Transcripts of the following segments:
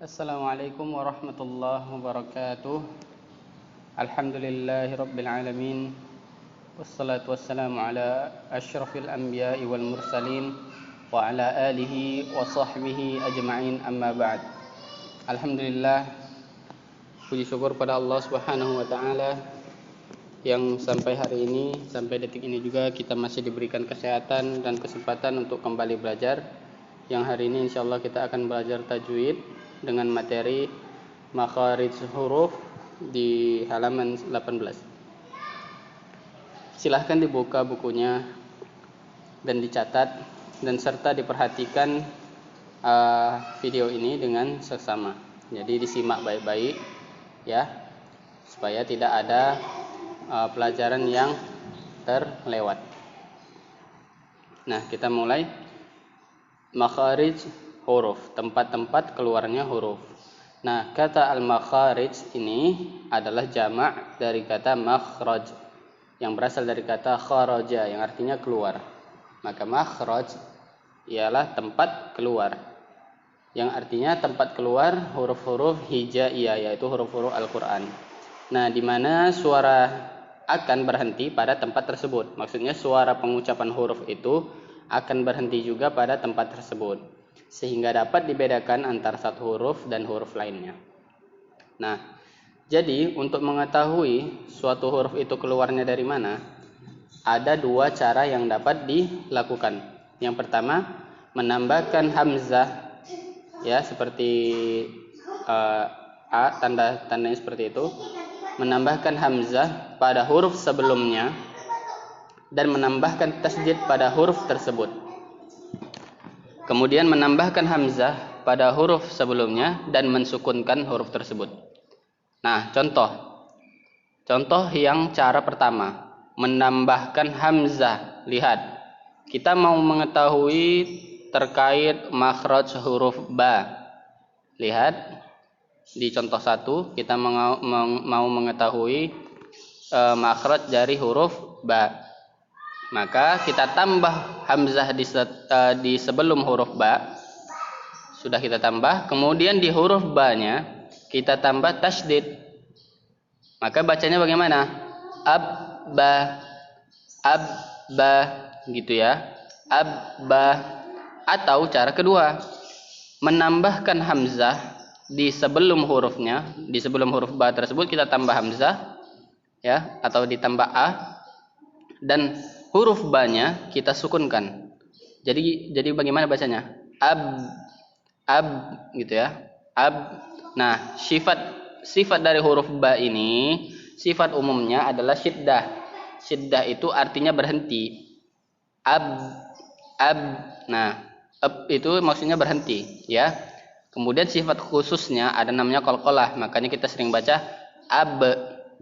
Assalamualaikum warahmatullahi wabarakatuh. Alhamdulillahi rabbil alamin. Wassalatu wassalamu ala asyrafil anbiya'i wal mursalin wa ala alihi wa sahbihi ajma'in, amma ba'd. Alhamdulillah, puji syukur pada Allah Subhanahu wa taala yang sampai hari ini, sampai detik ini juga kita masih diberikan kesehatan dan kesempatan untuk kembali belajar. Yang hari ini insyaallah kita akan belajar tajwid dengan materi makharij huruf di halaman 18. Silahkan dibuka bukunya dan dicatat dan serta diperhatikan video ini dengan seksama. Jadi disimak baik-baik ya, supaya tidak ada pelajaran yang terlewat. Nah, kita mulai. Makharij huruf, tempat-tempat keluarnya huruf. Nah, kata al-makharij ini adalah jamak dari kata makhraj yang berasal dari kata kharaja yang artinya keluar. Maka makhraj ialah tempat keluar, yang artinya tempat keluar huruf-huruf hijaiyah, yaitu huruf-huruf Al-Qur'an. Nah, di mana suara akan berhenti pada tempat tersebut. Maksudnya suara pengucapan huruf itu akan berhenti juga pada tempat tersebut, sehingga dapat dibedakan antara satu huruf dan huruf lainnya. Nah, jadi untuk mengetahui suatu huruf itu keluarnya dari mana, ada dua cara yang dapat dilakukan. Yang pertama, menambahkan hamzah, ya, seperti A, tandanya seperti itu. Menambahkan hamzah pada huruf sebelumnya dan menambahkan tasydid pada huruf tersebut. Kemudian menambahkan hamzah pada huruf sebelumnya dan mensukunkan huruf tersebut. Nah, contoh yang cara pertama, menambahkan hamzah. Lihat, kita mau mengetahui terkait makhraj huruf ba. Lihat di contoh 1, kita mau mengetahui makhraj dari huruf ba. Maka kita tambah hamzah di sebelum huruf ba. Sudah kita tambah. Kemudian di huruf ba-nya kita tambah tasydid. Maka bacanya bagaimana? Abba, abba, gitu ya. Abba. Atau cara kedua, menambahkan hamzah di sebelum hurufnya, di sebelum huruf ba tersebut kita tambah hamzah, ya, atau ditambah a, dan huruf ba-nya kita sukunkan. Jadi bagaimana bacanya? Ab, gitu ya. Ab. Nah, sifat dari huruf ba ini, sifat umumnya adalah syiddah. Syiddah itu artinya berhenti. Ab. Nah, ab itu maksudnya berhenti, ya. Kemudian sifat khususnya ada namanya qalqalah, makanya kita sering baca ab.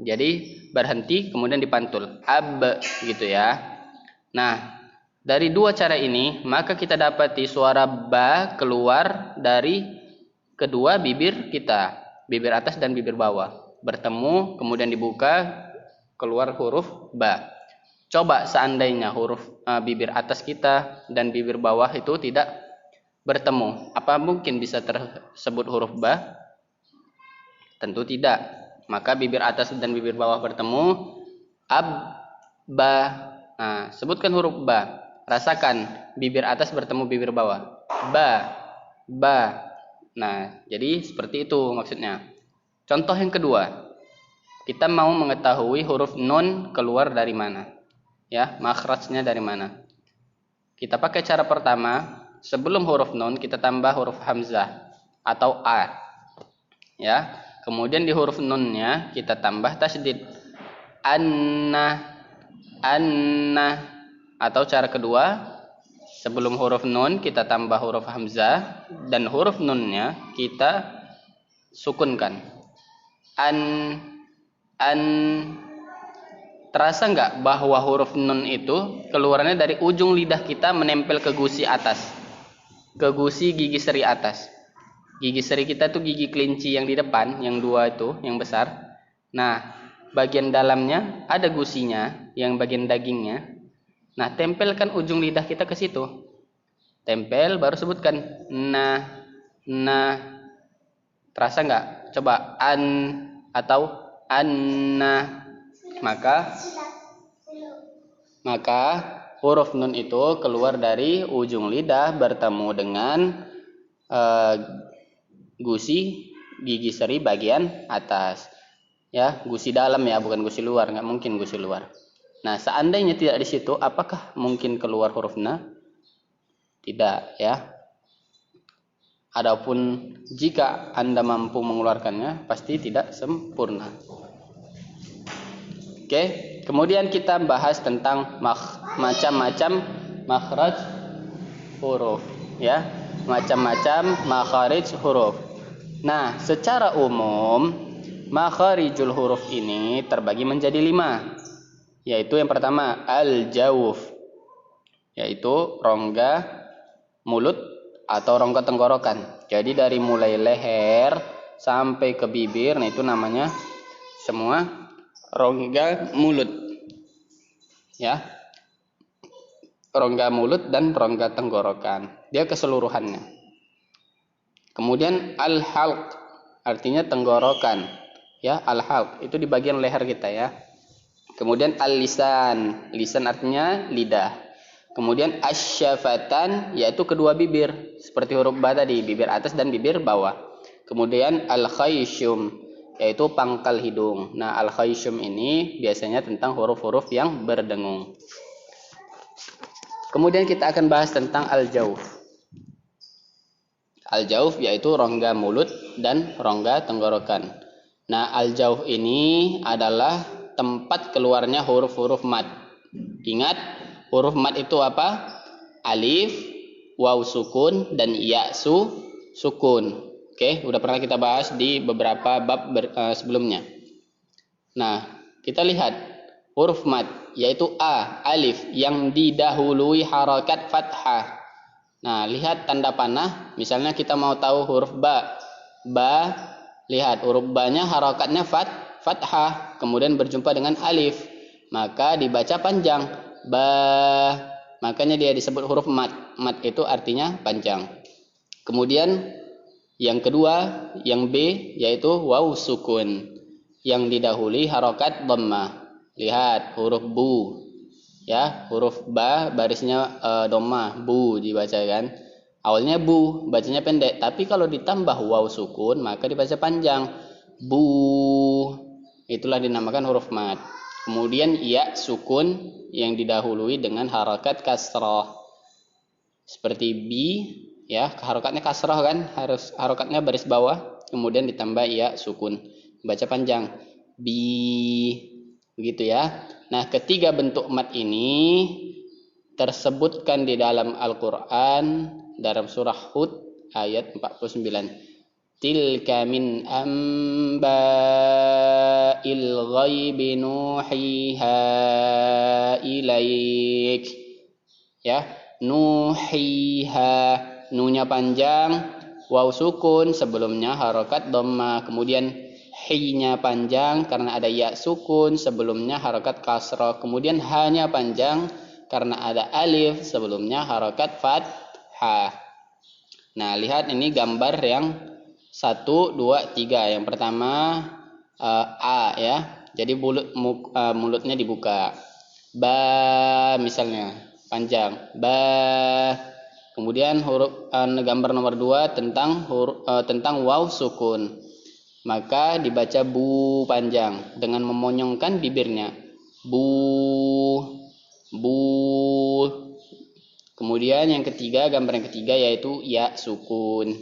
Jadi berhenti kemudian dipantul. Ab, gitu ya. Nah, dari dua cara ini maka kita dapati suara ba keluar dari kedua bibir kita, bibir atas dan bibir bawah, bertemu kemudian dibuka, keluar huruf ba. Coba seandainya huruf bibir atas kita dan bibir bawah itu tidak bertemu, apa mungkin bisa tersebut huruf ba? Tentu tidak. Maka bibir atas dan bibir bawah bertemu, ab, ba. Nah, sebutkan huruf ba. Rasakan bibir atas bertemu bibir bawah. Ba, ba. Nah, jadi seperti itu maksudnya. Contoh yang kedua, kita mau mengetahui huruf nun keluar dari mana, ya, makhrajnya dari mana. Kita pakai cara pertama, sebelum huruf nun kita tambah huruf hamzah atau a, ya. Kemudian di huruf nunnya kita tambah tasydid. Anna, atau cara kedua, sebelum huruf nun kita tambah huruf hamzah dan huruf nunnya kita sukunkan. An. Terasa nggak bahwa huruf nun itu keluarnya dari ujung lidah kita menempel ke gusi atas, ke gusi gigi seri atas. Gigi seri kita tuh gigi kelinci yang di depan, yang dua itu, yang besar. Nah, bagian dalamnya ada gusinya, yang bagian dagingnya. Nah, tempelkan ujung lidah kita ke situ. Tempel, baru sebutkan. Nah. Terasa nggak? Coba an atau anna. Maka huruf nun itu keluar dari ujung lidah bertemu dengan gusi gigi seri bagian atas. Ya, gusi dalam ya, bukan gusi luar. Nggak mungkin gusi luar. Nah, seandainya tidak di situ, apakah mungkin keluar huruf na? Tidak, ya. Adapun jika Anda mampu mengeluarkannya, pasti tidak sempurna. Oke, kemudian kita bahas tentang macam-macam makhraj huruf, ya. Macam-macam makharij huruf. Nah, secara umum makharijul huruf ini terbagi menjadi 5. Yaitu yang pertama al-jawf, yaitu rongga mulut atau rongga tenggorokan. Jadi dari mulai leher sampai ke bibir, nah itu namanya semua rongga mulut. Ya. Rongga mulut dan rongga tenggorokan. Dia keseluruhannya. Kemudian al-halq, artinya tenggorokan. Ya, al-halq itu di bagian leher kita ya. Kemudian al-lisan, lisan artinya lidah. Kemudian asyafatan, yaitu kedua bibir, seperti huruf ba tadi, bibir atas dan bibir bawah. Kemudian al-khayshum, yaitu pangkal hidung. Nah, al-khayshum ini biasanya tentang huruf-huruf yang berdengung. Kemudian kita akan bahas tentang al-jawf. Al-jawf yaitu rongga mulut dan rongga tenggorokan. Nah, al-jawf ini adalah tempat keluarnya huruf-huruf mad. Ingat, huruf mad itu apa? Alif, waw sukun, dan ya sukun. Oke, udah pernah kita bahas di beberapa bab sebelumnya. Nah, kita lihat huruf mad, yaitu a, alif, yang didahului harakat fathah. Nah, lihat tanda panah. Misalnya kita mau tahu huruf ba. Ba, lihat huruf ba-nya harakatnya fathah, kemudian berjumpa dengan alif, maka dibaca panjang. Ba, makanya dia disebut huruf mad. Mad itu artinya panjang. Kemudian yang kedua, yang B, yaitu waw sukun, yang didahului harokat dhammah. Lihat huruf bu, ya, huruf ba barisnya dhammah, bu dibaca kan. Awalnya bu, bacanya pendek, tapi kalau ditambah waw sukun maka dibaca panjang. Bu, itulah dinamakan huruf mad. Kemudian ya sukun yang didahului dengan harokat kasrah, seperti bi, ya, harokatnya kasrah kan, harus harokatnya baris bawah, kemudian ditambah ya sukun, baca panjang, bi, begitu ya. Nah, ketiga bentuk mad ini tersebutkan di dalam Al-Quran dalam surah Hud ayat 49. Tilka min amba'il ghaibi nuhiha ilaik. Ya, nuhiha, nunya panjang, waw sukun, sebelumnya harokat dhammah, kemudian hi-nya panjang karena ada ya sukun, sebelumnya harokat kasrah, kemudian ha-nya panjang karena ada alif, sebelumnya harokat fathah. Nah, lihat ini gambar yang 1, 2, 3. Yang pertama a ya. Jadi mulutnya dibuka. Ba misalnya panjang. Ba. Kemudian huruf gambar nomor 2 tentang waw sukun. Maka dibaca bu panjang dengan memonyongkan bibirnya. Bu. Bu. Kemudian yang ketiga, gambar yang ketiga yaitu ya sukun.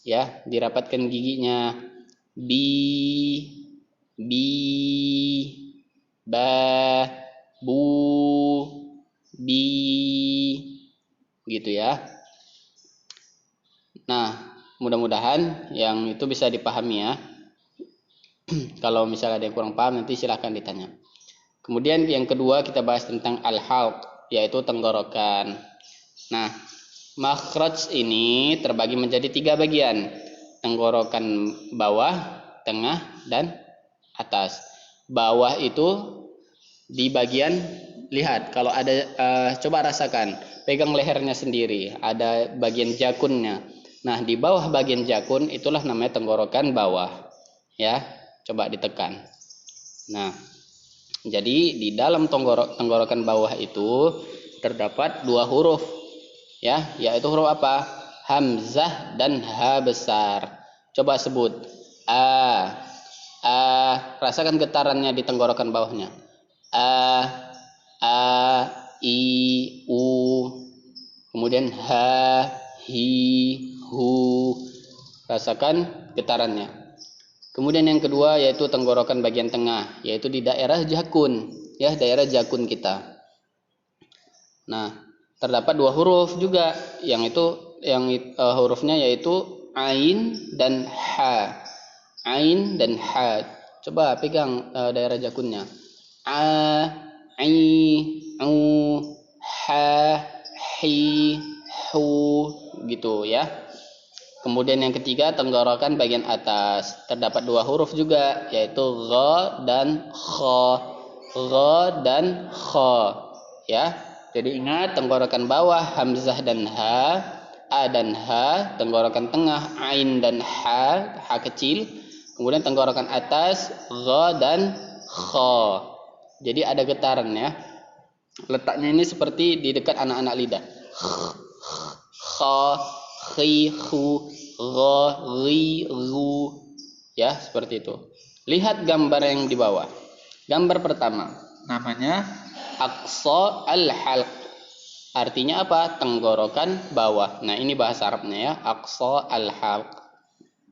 Ya, dirapatkan giginya. Bi, ba, bu, bi, gitu ya. Nah, mudah-mudahan yang itu bisa dipahami ya. Kalau misalnya ada yang kurang paham nanti silahkan ditanya. Kemudian yang kedua kita bahas tentang al-halq, yaitu tenggorokan. Nah, makhraj ini terbagi menjadi 3 bagian. Tenggorokan bawah, tengah, dan atas. Bawah itu di bagian, lihat kalau ada, coba rasakan, pegang lehernya sendiri, ada bagian jakunnya. Nah, di bawah bagian jakun itulah namanya tenggorokan bawah. Ya, coba ditekan. Nah, jadi di dalam tenggorokan bawah itu terdapat dua huruf, ya, yaitu huruf apa? Hamzah dan ha besar. Coba sebut. A, a, rasakan getarannya di tenggorokan bawahnya. A, a, i, u. Kemudian ha, hi, hu. Rasakan getarannya. Kemudian yang kedua yaitu tenggorokan bagian tengah, yaitu di daerah jakun, ya, daerah jakun kita. Nah, terdapat dua huruf juga, yang hurufnya yaitu ain dan ha. Ain dan ha. Coba pegang daerah jakunnya. A, i, u, ha, hi, hu, gitu ya. Kemudian yang ketiga tenggorokan bagian atas, terdapat dua huruf juga, yaitu gha dan kha. Gha dan kha, ya. Jadi ingat, tenggorokan bawah hamzah dan ha, a dan ha, tenggorokan tengah ain dan ha kecil, kemudian tenggorokan atas gha dan kha. Jadi ada getaran ya. Letaknya ini seperti di dekat anak-anak lidah. Kha, khi, khu, gha, ri, ru. Ya, seperti itu. Lihat gambar yang di bawah. Gambar pertama, namanya aqsa al-halq. Artinya apa? Tenggorokan bawah. Nah, ini bahasa Arabnya ya, aqsa al-halq.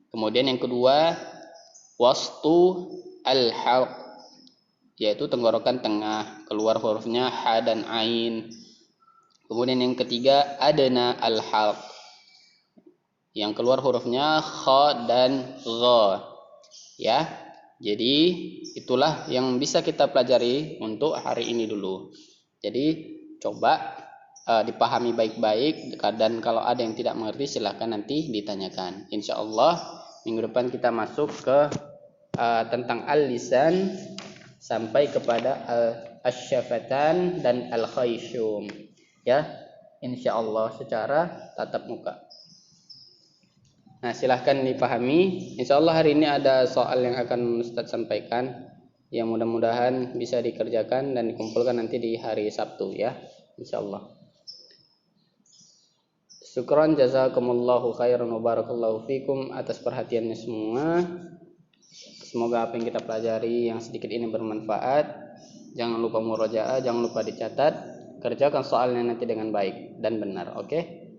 Kemudian yang kedua, wastu al-halq, yaitu tenggorokan tengah, keluar hurufnya ha dan ain. Kemudian yang ketiga, adna al-halq, yang keluar hurufnya kha dan gha. Ya. Jadi itulah yang bisa kita pelajari untuk hari ini dulu. Jadi coba dipahami baik-baik, dan kalau ada yang tidak mengerti silahkan nanti ditanyakan. Insya Allah minggu depan kita masuk ke tentang al-lisan sampai kepada al-syafatan dan al-khayshum. Ya, insya Allah secara tatap muka. Nah, silahkan dipahami. Insya Allah hari ini ada soal yang akan Ustadz sampaikan, yang mudah-mudahan bisa dikerjakan dan dikumpulkan nanti di hari Sabtu ya, insya Allah. Syukran jazakumullahu khairan wa barakallahu fikum atas perhatiannya semua. Semoga apa yang kita pelajari yang sedikit ini bermanfaat. Jangan lupa murojaah, jangan lupa dicatat, kerjakan soalnya nanti dengan baik dan benar, oke?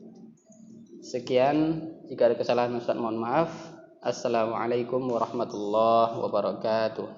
Sekian, jika ada kesalahan Ustaz mohon maaf. Assalamualaikum warahmatullahi wabarakatuh.